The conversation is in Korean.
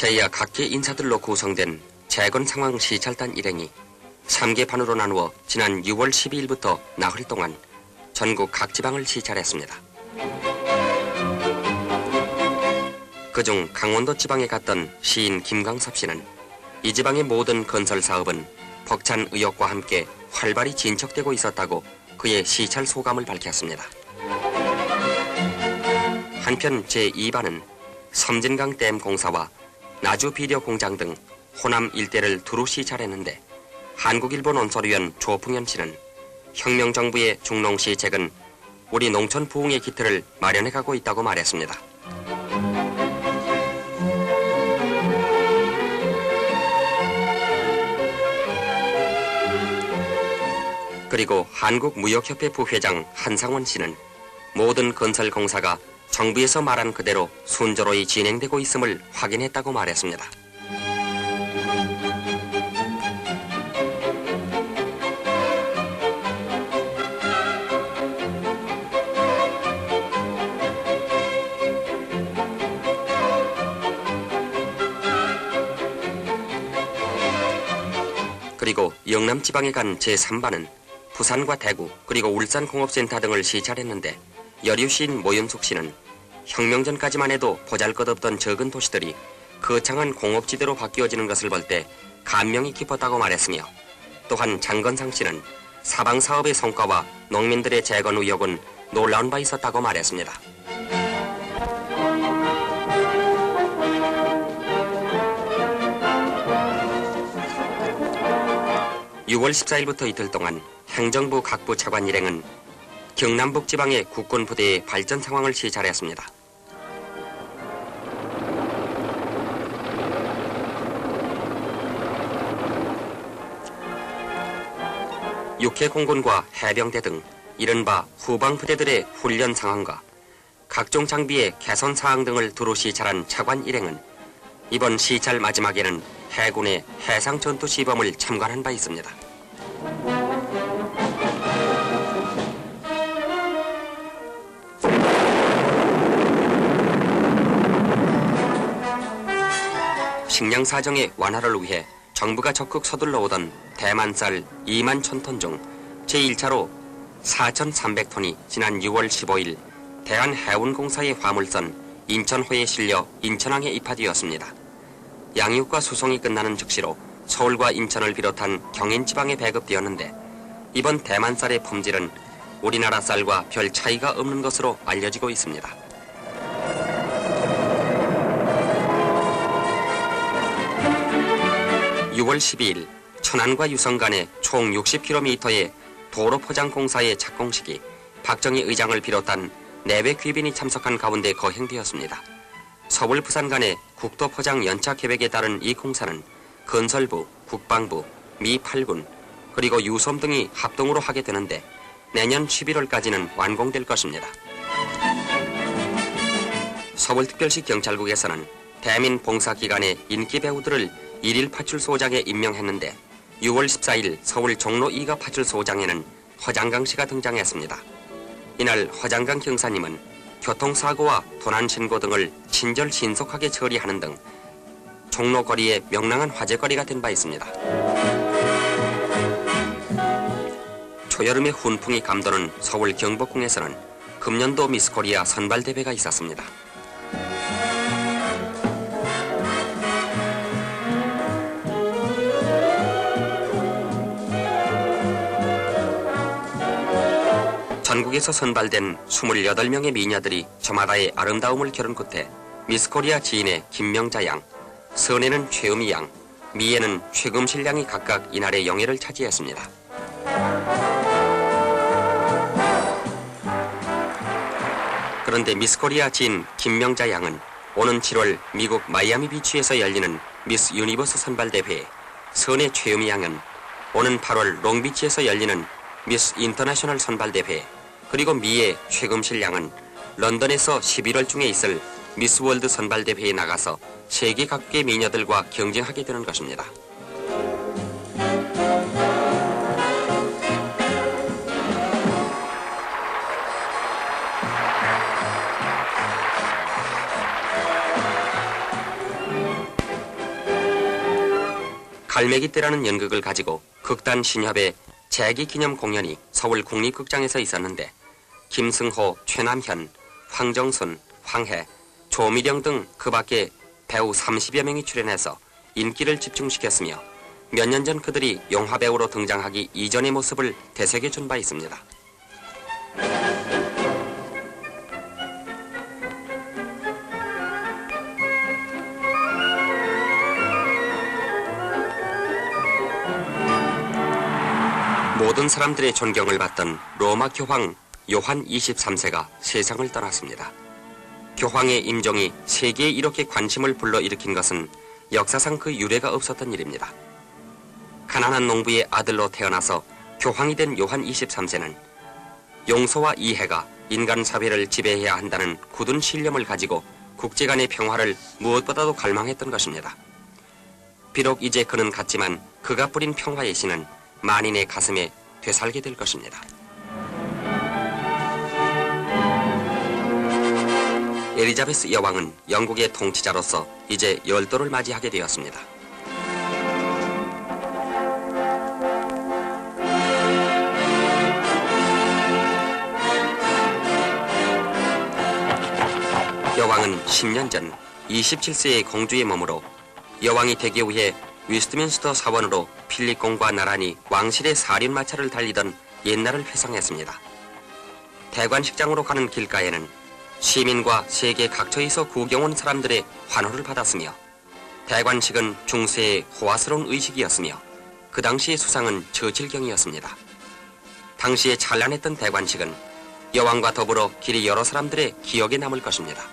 제야 각계 인사들로 구성된 재건상황 시찰단 일행이 3개 반으로 나누어 지난 6월 12일부터 나흘 동안 전국 각 지방을 시찰했습니다. 그중 강원도 지방에 갔던 시인 김광섭 씨는 이 지방의 모든 건설 사업은 벅찬 의욕과 함께 활발히 진척되고 있었다고 그의 시찰 소감을 밝혔습니다. 한편 제2반은 섬진강 댐 공사와 나주 비료 공장 등 호남 일대를 두루 시찰했는데 한국일보 논설위원 조풍현 씨는 혁명정부의 중농시책은 우리 농촌 부흥의 기틀을 마련해가고 있다고 말했습니다. 그리고 한국무역협회 부회장 한상원 씨는 모든 건설 공사가 정부에서 말한 그대로 순조로이 진행되고 있음을 확인했다고 말했습니다. 그리고 영남 지방에 간 제3반은 부산과 대구 그리고 울산 공업센터 등을 시찰했는데 여류시인 모윤숙 씨는 혁명 전까지만 해도 보잘것없던 적은 도시들이 거창한 공업지대로 바뀌어지는 것을 볼 때 감명이 깊었다고 말했으며 또한 장건상 씨는 사방사업의 성과와 농민들의 재건 의욕은 놀라운 바 있었다고 말했습니다. (6월 14일부터) 이틀 동안 행정부 각부 차관 일행은 경남북 지방의 국군 부대의 발전 상황을 시찰했습니다. 육해 공군과 해병대 등 이른바 후방 부대들의 훈련 상황과 각종 장비의 개선 사항 등을 두루 시찰한 차관 일행은 이번 시찰 마지막에는 해군의 해상 전투 시범을 참관한 바 있습니다. 식량 사정의 완화를 위해 정부가 적극 서둘러 오던 대만쌀 2만 1,000톤 중 제1차로 4,300톤이 지난 6월 15일 대한해운공사의 화물선 인천호에 실려 인천항에 입하되었습니다. 양육과 수송이 끝나는 즉시로 서울과 인천을 비롯한 경인 지방에 배급되었는데 이번 대만쌀의 품질은 우리나라 쌀과 별 차이가 없는 것으로 알려지고 있습니다. (6월 12일) 천안과 유성 간의 총 60km의 도로 포장 공사의 착공식이 박정희 의장을 비롯한 내외 귀빈이 참석한 가운데 거행되었습니다. 서울 부산 간의 국도 포장 연차 계획에 따른 이 공사는 건설부, 국방부, 미 8군 그리고 유섬 등이 합동으로 하게 되는데 내년 11월까지는 완공될 것입니다. 서울특별시 경찰국에서는 대민 봉사기관의 인기 배우들을 일일 파출소장에 임명했는데 6월 14일 서울 종로 2가 파출소장에는 허장강 씨가 등장했습니다. 이날 허장강 경사님은 교통사고와 도난신고 등을 친절 신속하게 처리하는 등 종로 거리에 명랑한 화제거리가 된 바 있습니다. 초여름의 훈풍이 감도는 서울 경복궁에서는 금년도 미스코리아 선발대회가 있었습니다. 전국에서 선발된 28명의 미녀들이 저마다의 아름다움을 겨룬 끝에 미스코리아 지인의 김명자 양, 선혜는 최음희 양, 미애는 최금실 양이 각각 이날의 영예를 차지했습니다. 그런데 미스코리아 지인 김명자 양은 오는 7월 미국 마이애미 비치에서 열리는 미스 유니버스 선발대회에, 선혜 최음희 양은 오는 8월 롱비치에서 열리는 미스 인터내셔널 선발대회, 그리고 미애 최금실 양은 런던에서 11월 중에 있을 미스 월드 선발대회에 나가서 세계 각국의 미녀들과 경쟁하게 되는 것입니다. 갈매기떼라는 연극을 가지고 극단 신협의 재기 기념 공연이 서울 국립극장에서 있었는데 김승호, 최남현, 황정순, 황해, 조미령 등 그 밖에 배우 30여 명이 출연해서 인기를 집중시켰으며 몇 년 전 그들이 영화배우로 등장하기 이전의 모습을 되새겨준 바 있습니다. 모든 사람들의 존경을 받던 로마 교황 요한 23세가 세상을 떠났습니다. 교황의 임종이 세계에 이렇게 관심을 불러일으킨 것은 역사상 그 유례가 없었던 일입니다. 가난한 농부의 아들로 태어나서 교황이 된 요한 23세는 용서와 이해가 인간 사회를 지배해야 한다는 굳은 신념을 가지고 국제 간의 평화를 무엇보다도 갈망했던 것입니다. 비록 이제 그는 갔지만 그가 뿌린 평화의 신은 만인의 가슴에 되살게 될 것입니다. 엘리자베스 여왕은 영국의 통치자로서 이제 열도를 맞이하게 되었습니다. 여왕은 10년 전 27세의 공주의 몸으로 여왕이 되기 위해 위스트민스터 사원으로 필립공과 나란히 왕실의 사륜마차를 달리던 옛날을 회상했습니다. 대관식장으로 가는 길가에는 시민과 세계 각처에서 구경 온 사람들의 환호를 받았으며 대관식은 중세의 호화스러운 의식이었으며 그 당시의 수상은 처칠경이었습니다. 당시에 찬란했던 대관식은 여왕과 더불어 길이 여러 사람들의 기억에 남을 것입니다.